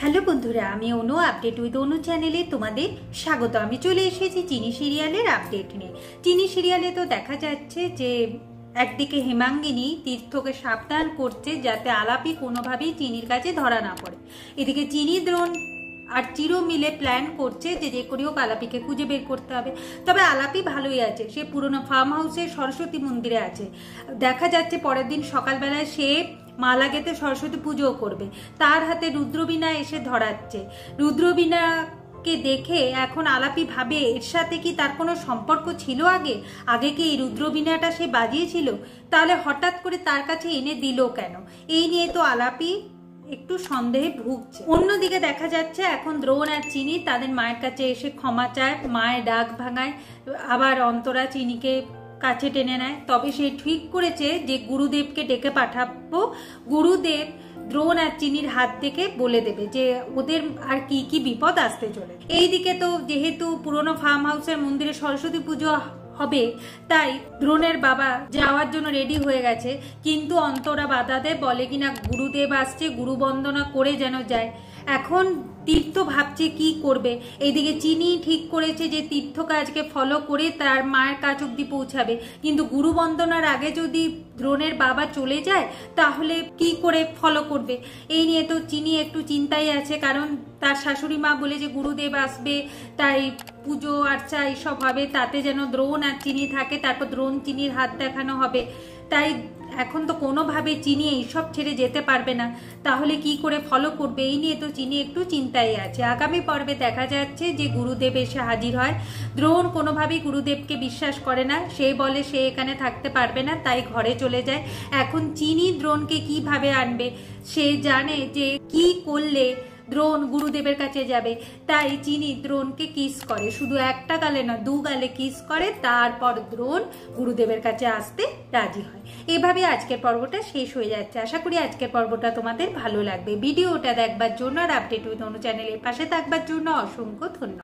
Hello বন্ধুরা, আমি অনু update with অনু চ্যানেলে তোমাদের স্বাগত। আমি চলে এসেছি চিনি সিরিয়ালের আপডেট নিয়ে। চিনি সিরিয়ালে তো দেখা যাচ্ছে যে একদিকে হেমাঙ্গিনী তীর্থকে সাবধান করছে যাতে আলাপি কোনোভাবেই চিনির কাছে ধরা না পড়ে। এদিকে চিনি দ্রোণ আর চিরো মিলে প্ল্যান করছে যে করেও আলাপিকে খুঁজে বের করতে হবে। তবে আলাপি ভালোই আছে, সে পুরনো ফার্ম হাউসে সরস্বতী মন্দিরে আছে। দেখা যাচ্ছে পরের দিন সকালবেলায় সে মালা গেতে সরস্বতী পুজোও করবে। তার হাতে রুদ্রবীণা এসে ধরাচ্ছে। রুদ্রবীণাকে দেখে এখন আলাপি ভাবে এর সাথে কি তার কোনো সম্পর্ক ছিল আগে কি এই রুদ্রবীণাটা সে বাজিয়েছিল? তাহলে হঠাৎ করে তার কাছে এনে দিল কেন? এই নিয়ে তো আলাপি একটু সন্দেহে ভুগছে। অন্যদিকে দেখা যাচ্ছে এখন দ্রোণ আর চিনি তাদের মায়ের কাছে এসে ক্ষমা চায়, মায়ের ডাক ভাঙায়। আবার অন্তরা চিনিকে কাছে টেনে নেয়। তবে সে ঠিক করেছে যে গুরুদেবকে ডেকে পাঠাবো। গুরুদেব দ্রোণ আর চিনির হাত থেকে বলে দেবে যে ওদের আর কি কি বিপদ আসতে চলে। এইদিকে তো যেহেতু পুরনো ফার্ম হাউসের মন্দিরে সরস্বতী পুজো হবে, তাই দ্রোণের বাবা যাওয়ার জন্য রেডি হয়ে গেছে। কিন্তু অন্তরা বাধা দেয়, বলে কিনা গুরুদেব আসছে, গুরু বন্দনা করে যেন যায়। এখন তীর্থ ভাবছে কি করবে। এইদিকে চিনি ঠিক করেছে যে তীর্থকে আজকে ফলো করে তার মায়ের কাছ অব্দি পৌঁছাবে। কিন্তু গুরু বন্দনার আগে যদি দ্রোণের বাবা চলে যায় তাহলে কি করে ফলো করবে? এই নিয়ে তো চিনি একটু চিন্তায় আছে, কারণ তার শাশুড়ি মা বলে যে গুরুদেব আসবে, তাই পুজো আর্চা এইসব হবে, তাতে যেন দ্রোণ আর চিনি থাকে, তারপর দ্রোণ চিনির হাত দেখানো হবে। তাই এখন তো কোনোভাবে চিনি এইসব ছেড়ে যেতে পারবে না। তাহলে কি করে ফলো করবে? এই নিয়ে তো চিনি একটু চিন্তায় আছে। আগামী পর্বে দেখা যাচ্ছে যে গুরুদেব এসে হাজির হয়। দ্রোণ কোনোভাবেই গুরুদেবকে বিশ্বাস করে না, সে বলে সে এখানে থাকতে পারবে না, তাই ঘরে চলে যায়। এখন চিনি দ্রোণকে কিভাবে আনবে? সে জানে যে কি করলে দ্রোণ গুরুদেবের কাছে যাবে, তাই চিনি দ্রোণকে কিস করে। শুধু একটা গালে না, দু গালে কিস করে। তারপর দ্রোণ গুরুদেবের কাছে আসতে রাজি হয়। এভাবে আজকের পর্বটা শেষ হয়ে যাচ্ছে। আশা করি আজকের পর্বটা তোমাদের ভালো লাগবে। ভিডিওটা দেখবার জন্য আর আপডেট উইথ অনু চ্যানেলের পাশে থাকবার জন্য অসংখ্য ধন্যবাদ।